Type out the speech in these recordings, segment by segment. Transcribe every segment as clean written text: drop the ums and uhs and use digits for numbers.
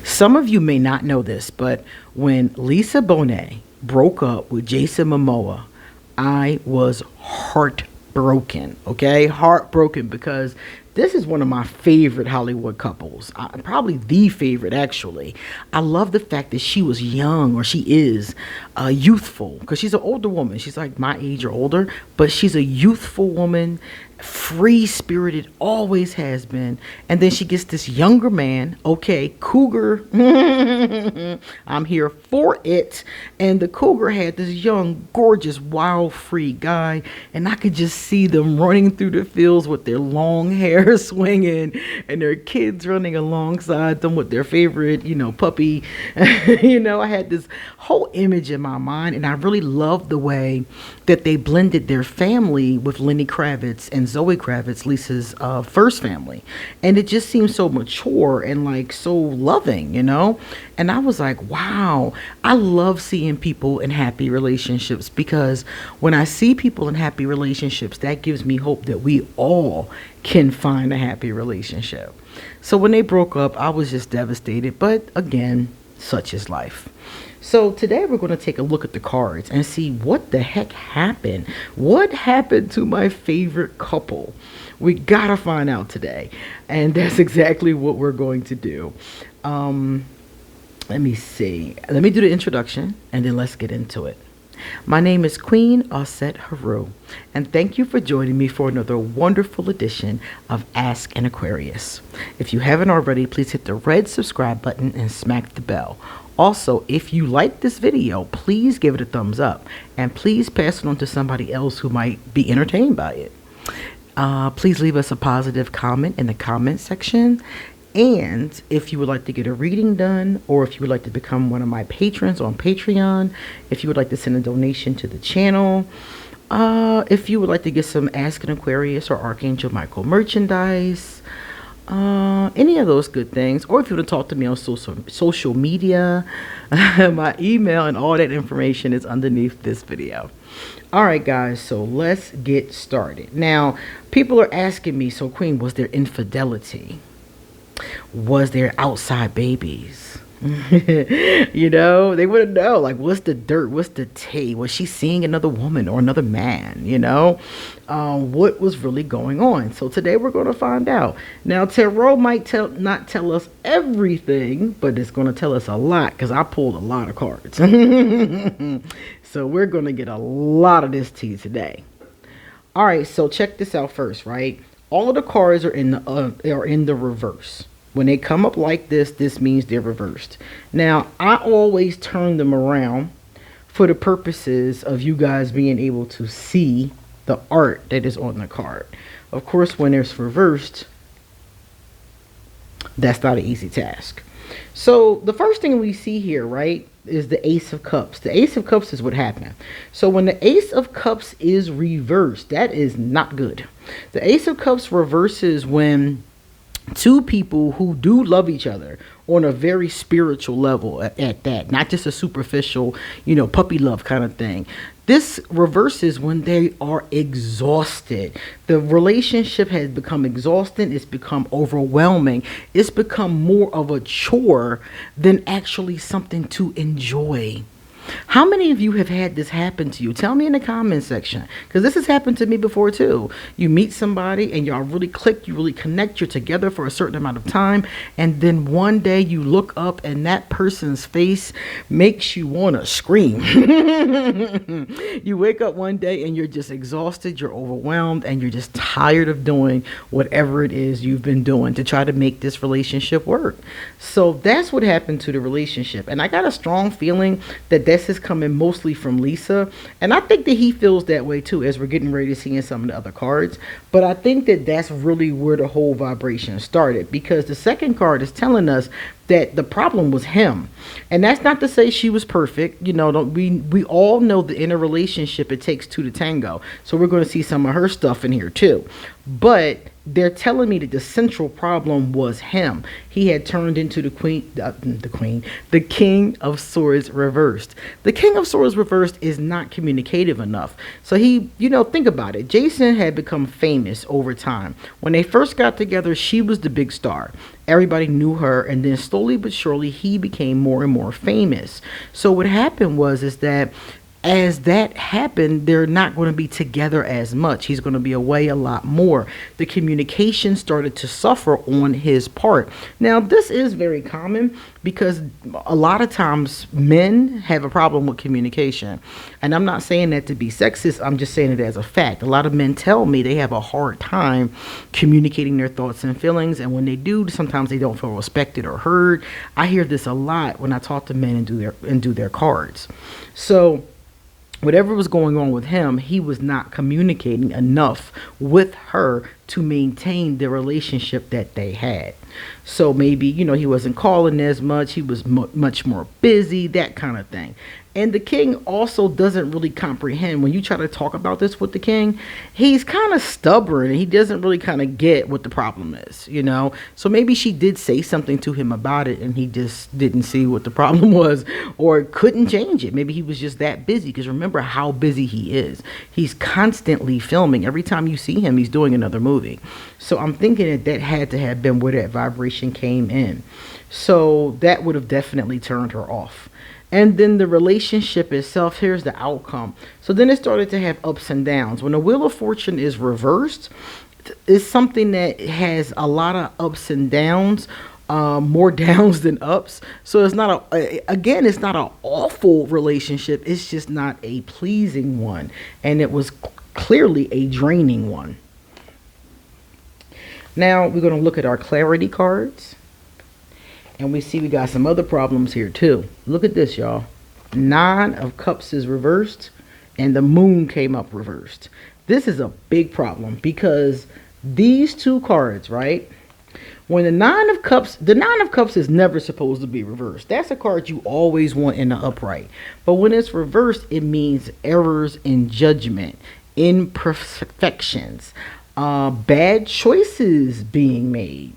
Some of you may not know this, but when Lisa Bonet broke up with Jason Momoa, I was heartbroken. Okay, heartbroken because this is one of my favorite Hollywood couples. Probably the favorite, actually. I love the fact that she was young, or she is youthful, because she's an older woman. She's like my age or older, but she's a youthful woman, free spirited, always has been. And then she gets this younger man, okay, cougar. I'm here for it. And the cougar had this young, gorgeous, wild, free guy, and I could just see them running through the fields with their long hair swinging, and their kids running alongside them with their favorite, puppy. I had this whole image in my mind, and I really loved the way that they blended their family with Lenny Kravitz and Zoe Kravitz, Lisa's first family. And it just seemed so mature and like so loving, And I was like, wow, I love seeing people in happy relationships, because when I see people in happy relationships, that gives me hope that we all can find a happy relationship. So when they broke up, I was just devastated. But again, such is life. So today we're going to take a look at the cards and see what the heck happened. What happened to my favorite couple? We got to find out today. And that's exactly what we're going to do. Let me see. Let me do the introduction and then let's get into it. My name is QueenAusetHeru, and thank you for joining me for another wonderful edition of Ask an Aquarius. If you haven't already, please hit the red subscribe button and smack the bell. Also, if you like this video, please give it a thumbs up, and please pass it on to somebody else who might be entertained by it. Please leave us a positive comment in the comment section. And if you would like to get a reading done, or if you would like to become one of my patrons on Patreon, if you would like to send a donation to the channel, if you would like to get some Ask an Aquarius or ArchAngel Michael merchandise, any of those good things, or if you want to talk to me on social media, my email and all that information is underneath this video. All right, guys, so let's get started. Now, people are asking me, so Queen, was there infidelity? Was there outside babies? They want to know, like, what's the dirt? What's the tea? Was she seeing another woman or another man? What was really going on? So today we're going to find out. Now, tarot might not tell us everything, but it's going to tell us a lot, because I pulled a lot of cards. So we're going to get a lot of this tea today. All right, so check this out first, right? All of the cards are in the reverse. When they come up like this means they're reversed. Now, I always turn them around for the purposes of you guys being able to see the art that is on the card. Of course, when it's reversed, that's not an easy task. So the first thing we see here, right, is the Ace of Cups. The Ace of Cups is what happened. So when the Ace of Cups is reversed, that is not good. The Ace of Cups reverses when two people who do love each other on a very spiritual level at that, not just a superficial, puppy love kind of thing. This reverses when they are exhausted. The relationship has become exhausting. It's become overwhelming. It's become more of a chore than actually something to enjoy. How many of you have had this happen to you? Tell me in the comment section, because this has happened to me before too. You meet somebody and y'all really click, you really connect, you're together for a certain amount of time, and then one day you look up and that person's face makes you want to scream. You wake up one day and you're just exhausted, you're overwhelmed, and you're just tired of doing whatever it is you've been doing to try to make this relationship work. So that's what happened to the relationship, and I got a strong feeling that this is coming mostly from Lisa, and I think that he feels that way too, as we're getting ready to see in some of the other cards. But I think that that's really where the whole vibration started, because the second card is telling us that the problem was him. And that's not to say she was perfect. We all know that in a relationship it takes two to tango, so we're going to see some of her stuff in here too. But they're telling me that the central problem was him. He had turned into the King of Swords reversed. The King of Swords reversed is not communicative enough. So he, think about it. Jason had become famous over time. When they first got together, she was the big star. Everybody knew her, and then slowly but surely he became more and more famous. So what happened is that as that happened, they're not going to be together as much. He's going to be away a lot more. The communication started to suffer on his part. Now, this is very common because a lot of times men have a problem with communication. And I'm not saying that to be sexist. I'm just saying it as a fact. A lot of men tell me they have a hard time communicating their thoughts and feelings. And when they do, sometimes they don't feel respected or heard. I hear this a lot when I talk to men and do their cards. So whatever was going on with him, he was not communicating enough with her to maintain the relationship that they had. So maybe, he wasn't calling as much. He was much more busy, that kind of thing. And the king also doesn't really comprehend. When you try to talk about this with the king, he's kind of stubborn and he doesn't really kind of get what the problem is, So maybe she did say something to him about it and he just didn't see what the problem was or couldn't change it. Maybe he was just that busy, because remember how busy he is. He's constantly filming. Every time you see him, he's doing another movie. So I'm thinking that had to have been where that vibration came in. So that would have definitely turned her off. And then the relationship itself, here's the outcome. So then it started to have ups and downs. When the Wheel of Fortune is reversed, it's something that has a lot of ups and downs, more downs than ups. So it's not it's not an awful relationship. It's just not a pleasing one. And it was clearly a draining one. Now we're going to look at our clarity cards. And we see we got some other problems here too. Look at this, y'all. 9 of Cups is reversed and the Moon came up reversed. This is a big problem because these two cards, right? When the 9 of Cups is never supposed to be reversed. That's a card you always want in the upright. But when it's reversed, it means errors in judgment, imperfections, bad choices being made.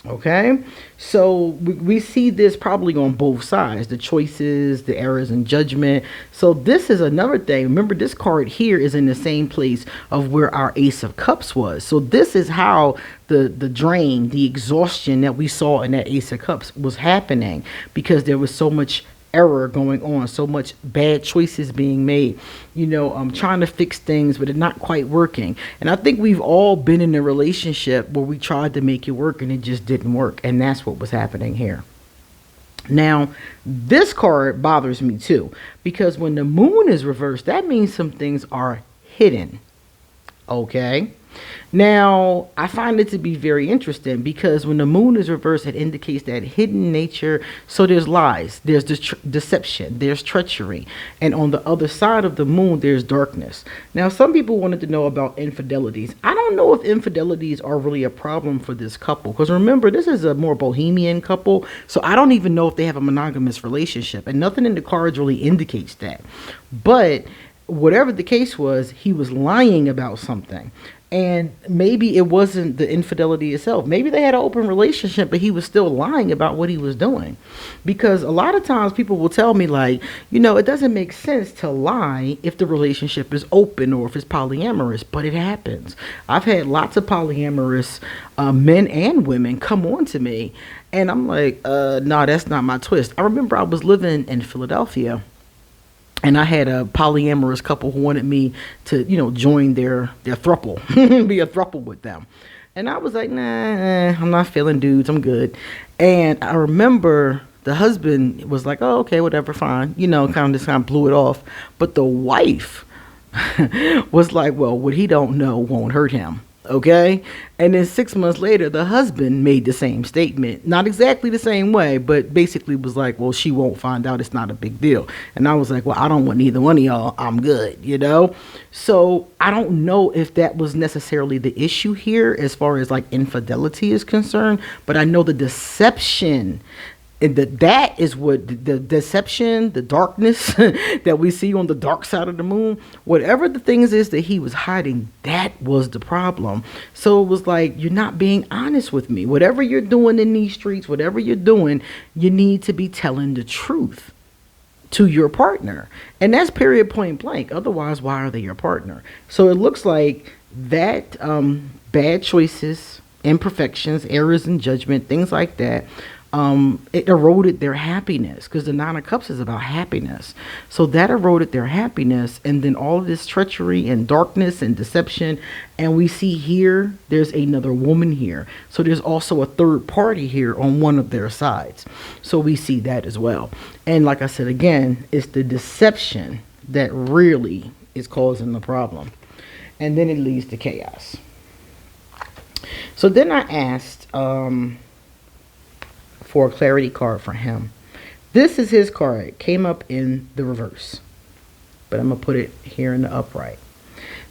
Okay, so we see this probably on both sides, the choices, the errors in judgment. So this is another thing. Remember, this card here is in the same place of where our Ace of Cups was. So this is how the drain, the exhaustion that we saw in that Ace of Cups was happening, because there was so much error going on, so much bad choices being made, trying to fix things but it's not quite working. And I think we've all been in a relationship where we tried to make it work and it just didn't work, and that's what was happening here. Now this card bothers me too, because when the Moon is reversed, that means some things are hidden. Okay, now I find it to be very interesting, because when the Moon is reversed, it indicates that hidden nature. So there's lies, there's deception, there's treachery, and on the other side of the Moon there's darkness. Now some people wanted to know about infidelities. I don't know if infidelities are really a problem for this couple, because remember, this is a more bohemian couple, so I don't even know if they have a monogamous relationship, and nothing in the cards really indicates that. But whatever the case was, he was lying about something. And maybe it wasn't the infidelity itself. Maybe they had an open relationship, but he was still lying about what he was doing. Because a lot of times people will tell me, like, it doesn't make sense to lie if the relationship is open or if it's polyamorous, but it happens. I've had lots of polyamorous men and women come on to me, and I'm like, no, that's not my twist. I remember I was living in Philadelphia, and I had a polyamorous couple who wanted me to, join their throuple, be a throuple with them. And I was like, nah, I'm not feeling dudes, I'm good. And I remember the husband was like, oh, okay, whatever, fine. Kind of blew it off. But the wife was like, well, what he don't know won't hurt him. Okay. And then 6 months later, the husband made the same statement, not exactly the same way, but basically was like, well, she won't find out. It's not a big deal. And I was like, well, I don't want neither one of y'all. I'm good. So I don't know if that was necessarily the issue here as far as like infidelity is concerned, but I know the deception And that is what the deception, the darkness that we see on the dark side of the moon, whatever the things is that he was hiding, that was the problem. So it was like, you're not being honest with me. Whatever you're doing in these streets, whatever you're doing, you need to be telling the truth to your partner. And that's period, point blank. Otherwise, why are they your partner? So it looks like that bad choices, imperfections, errors in judgment, things like that, it eroded their happiness, because the Nine of Cups is about happiness. So that eroded their happiness, and then all of this treachery and darkness and deception. And we see here, there's another woman here. So there's also a third party here on one of their sides. So we see that as well. And like I said, again, it's the deception that really is causing the problem. And then it leads to chaos. So then I asked for a clarity card for him. This is his card. It came up in the reverse, but I'm going to put it here in the upright.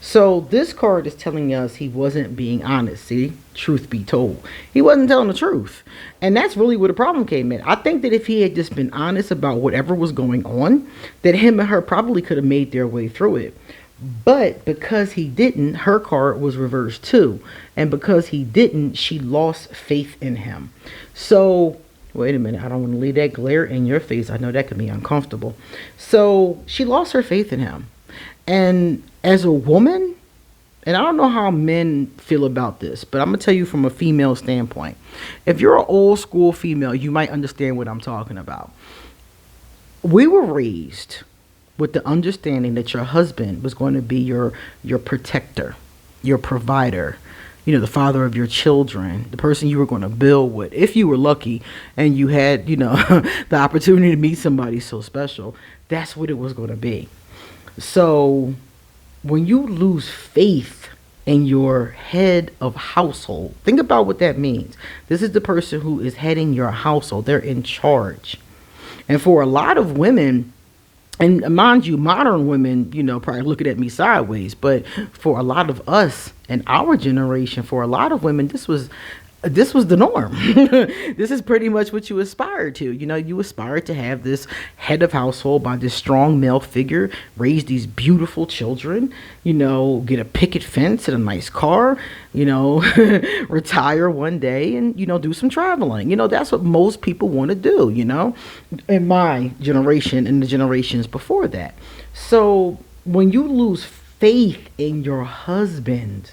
So this card is telling us he wasn't being honest. See, truth be told, he wasn't telling the truth. And that's really where the problem came in. I think that if he had just been honest about whatever was going on, that him and her probably could have made their way through it. But because he didn't, her card was reversed too. And because he didn't, she lost faith in him. So, wait a minute. I don't want to leave that glare in your face. I know that can be uncomfortable. So she lost her faith in him. And as a woman, and I don't know how men feel about this, but I'm going to tell you from a female standpoint. If you're an old school female, you might understand what I'm talking about. We were raised with the understanding that your husband was going to be your protector, your provider, you know, the father of your children, the person you were going to build with. If you were lucky and you had, you know, the opportunity to meet somebody so special, that's what it was going to be. So when you lose faith in your head of household, think about what that means. This is the person who is heading your household. They're in charge. And for a lot of women, and mind you, modern women, you know, probably looking at me sideways, but for a lot of us in our generation, for a lot of women, this was the norm. This is pretty much what you aspire to. You know, you aspire to have this head of household by this strong male figure, raise these beautiful children, you know, get a picket fence and a nice car, you know, retire one day and, you know, do some traveling. You know, that's what most people want to do, you know, in my generation and the generations before that. So when you lose faith in your husband,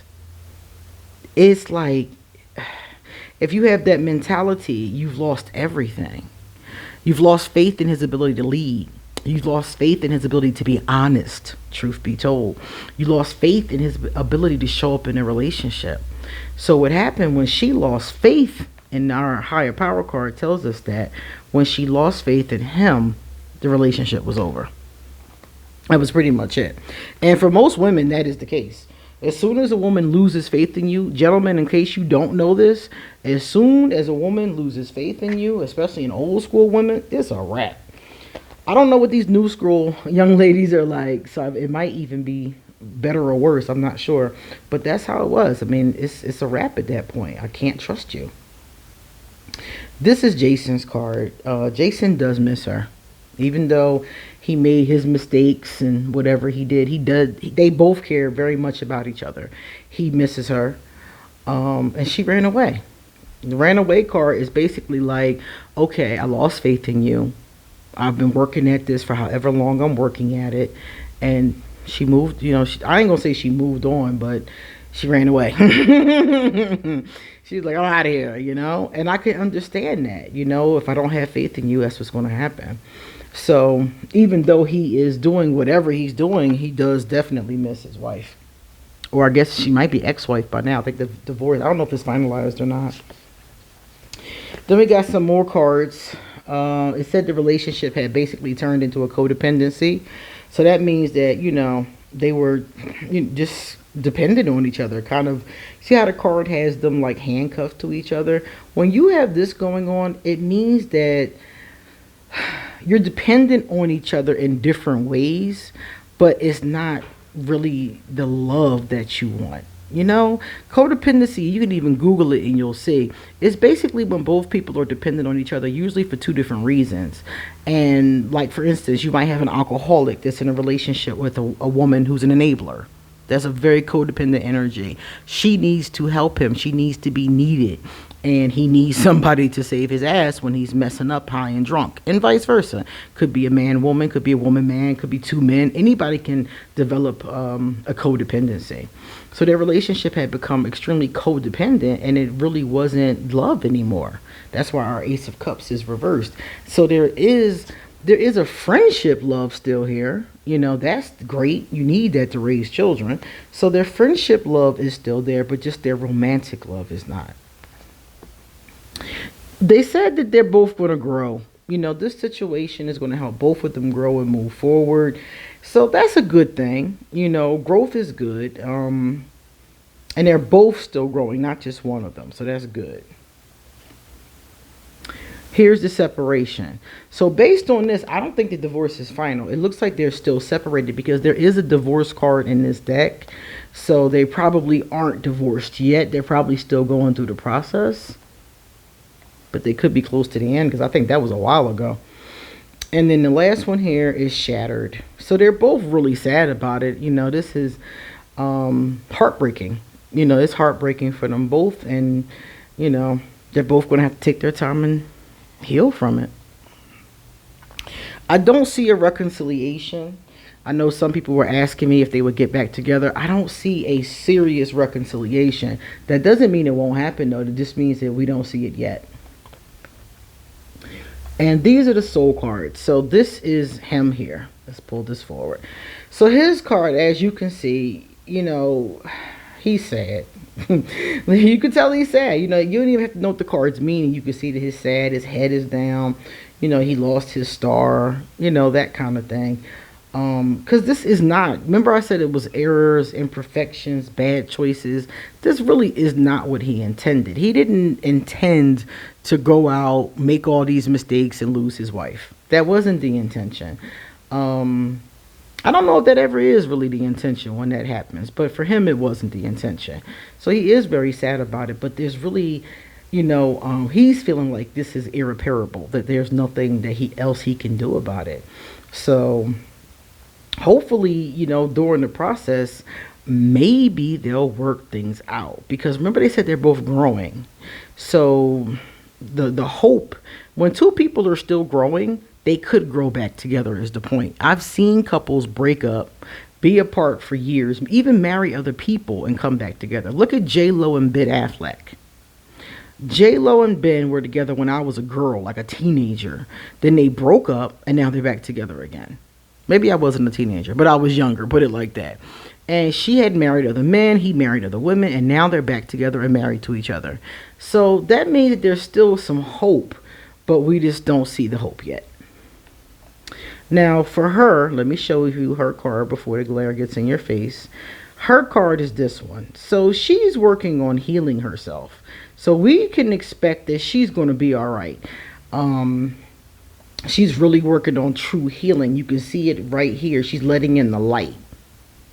it's like, if you have that mentality, you've lost everything. You've lost faith in his ability to lead. You've lost faith in his ability to be honest, truth be told. You lost faith in his ability to show up in a relationship. So what happened when she lost faith, and our higher power card tells us that when she lost faith in him, the relationship was over. That was pretty much it. And for most women, that is the case. As soon as a woman loses faith in you, gentlemen, in case you don't know this, as soon as a woman loses faith in you, especially in old school women, it's a wrap. I don't know what these new school young ladies are like, so it might even be better or worse. I'm not sure. But that's how it was. I mean, it's a wrap at that point. I can't trust you. This is Jason's card. Jason does miss her. Even though he made his mistakes and whatever he did, they both care very much about each other. He misses her. And she ran away. The ran away card is basically like, okay, I lost faith in you. I've been working at this for however long I'm working at it. And she moved, you know, I ain't gonna say she moved on, but she ran away. She's like, I'm out of here, you know. And I can understand that, you know, if I don't have faith in you, that's what's going to happen. So even though he is doing whatever he's doing, he does definitely miss his wife. Or I guess she might be ex-wife by now. I think the divorce, I don't know if it's finalized or not. Then we got some more cards. It said the relationship had basically turned into a codependency. So that means that, you know, they were just dependent on each other. Kind of, see how the card has them like handcuffed to each other? When you have this going on, it means that you're dependent on each other in different ways, but it's not really the love that you want. You know, codependency, you can even Google it and you'll see. It's basically when both people are dependent on each other, usually for two different reasons. And like, for instance, you might have an alcoholic that's in a relationship with a woman who's an enabler. That's a very codependent energy. She needs to help him. She needs to be needed. And he needs somebody to save his ass when he's messing up high and drunk. And vice versa. Could be a man-woman, could be a woman-man, could be two men. Anybody can develop a codependency. So their relationship had become extremely codependent, and it really wasn't love anymore. That's why our Ace of Cups is reversed. So there is a friendship love still here. You know, that's great. You need that to raise children. So their friendship love is still there, but just their romantic love is not. They said that they're both going to grow. You know, this situation is going to help both of them grow and move forward. So that's a good thing. You know, growth is good. And they're both still growing, not just one of them. So that's good. Here's the separation. So based on this, I don't think the divorce is final. It looks like they're still separated because there is a divorce card in this deck. So they probably aren't divorced yet. They're probably still going through the process. But they could be close to the end because I think that was a while ago. And then the last one here is shattered. So they're both really sad about it. You know, this is heartbreaking. You know, it's heartbreaking for them both. And, you know, they're both going to have to take their time and heal from it. I don't see a reconciliation. I know some people were asking me if they would get back together. I don't see a serious reconciliation. That doesn't mean it won't happen, though. It just means that we don't see it yet. And these are the soul cards. So this is him here. Let's pull this forward. So his card, as you can see, you know, he's sad. You can tell he's sad. You know, you don't even have to know what the card's meaning. You can see that he's sad. His head is down. You know, he lost his star. You know, that kind of thing. Because this is not, remember I said it was errors, imperfections, bad choices. This really is not what he intended. He didn't intend to go out, make all these mistakes and lose his wife. That wasn't the intention. I don't know if that ever is really the intention when that happens, but for him it wasn't the intention. So he is very sad about it, but there's really, you know, he's feeling like this is irreparable, that there's nothing that else he can do about it. So hopefully, you know, during the process, maybe they'll work things out. Because remember they said they're both growing. So the hope, when two people are still growing, they could grow back together is the point. I've seen couples break up, be apart for years, even marry other people and come back together. Look at J-Lo and Ben Affleck. J-Lo and Ben were together when I was a girl, like a teenager. Then they broke up and now they're back together again. Maybe I wasn't a teenager, but I was younger, put it like that. And she had married other men, he married other women, and now they're back together and married to each other. So that means that there's still some hope, but we just don't see the hope yet. Now for her, let me show you her card before the glare gets in your face. Her card is this one. So she's working on healing herself. So we can expect that she's going to be all right. She's really working on true healing. You can see it right here. She's letting in the light,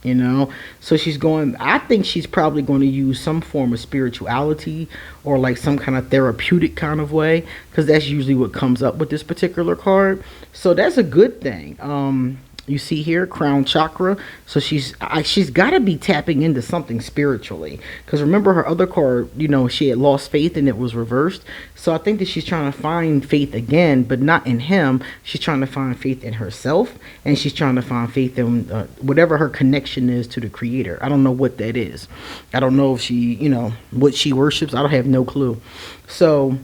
you know. So she's going, I think she's probably going to use some form of spirituality or like some kind of therapeutic kind of way, because that's usually what comes up with this particular card. So that's a good thing. You see here, crown chakra. So she's got to be tapping into something spiritually. Because remember her other card, you know, she had lost faith and it was reversed. So I think that she's trying to find faith again, but not in him. She's trying to find faith in herself. And she's trying to find faith in whatever her connection is to the creator. I don't know what that is. I don't know if she, you know, what she worships. I don't have no clue. So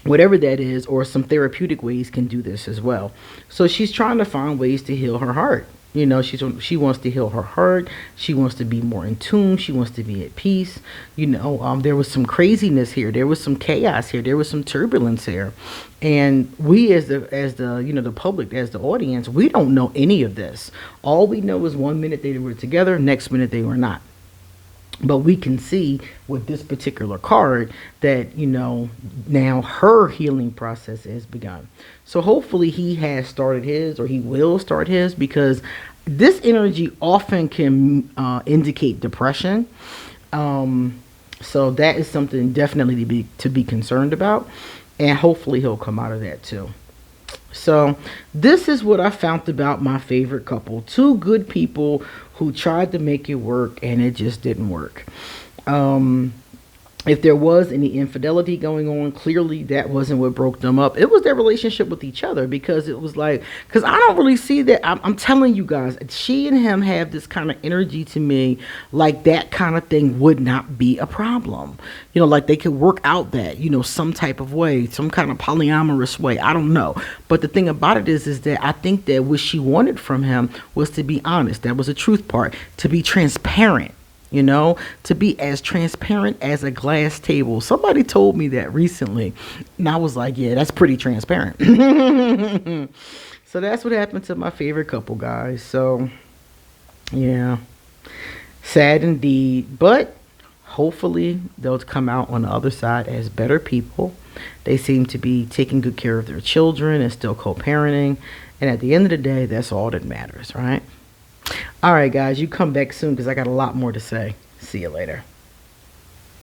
whatever that is, or some therapeutic ways can do this as well. So she's trying to find ways to heal her heart. You know, she wants to heal her heart. She wants to be more in tune. She wants to be at peace. You know, there was some craziness here. There was some chaos here. There was some turbulence here. And we as the you know, the public, as the audience, we don't know any of this. All we know is 1 minute they were together, next minute they were not. But we can see with this particular card that, you know, now her healing process has begun. So hopefully he has started his, or he will start his, because this energy often can indicate depression. So that is something definitely to be concerned about, and hopefully he'll come out of that too. So this is what I found about my favorite couple. Two good people who tried to make it work and it just didn't work. If there was any infidelity going on, clearly that wasn't what broke them up. It was their relationship with each other, because it was like, because I don't really see that. I'm telling you guys, she and him have this kind of energy to me, like that kind of thing would not be a problem. You know, like they could work out that, you know, some type of way, some kind of polyamorous way. I don't know. But the thing about it is that I think that what she wanted from him was to be honest. That was the truth part, to be transparent. You know, to be as transparent as a glass table. Somebody told me that recently, and I was like, yeah, that's pretty transparent. So that's what happened to my favorite couple, guys. So, yeah, sad indeed. But hopefully they'll come out on the other side as better people. They seem to be taking good care of their children and still co-parenting. And at the end of the day, that's all that matters, right? All right, guys, you come back soon because I got a lot more to say. See you later.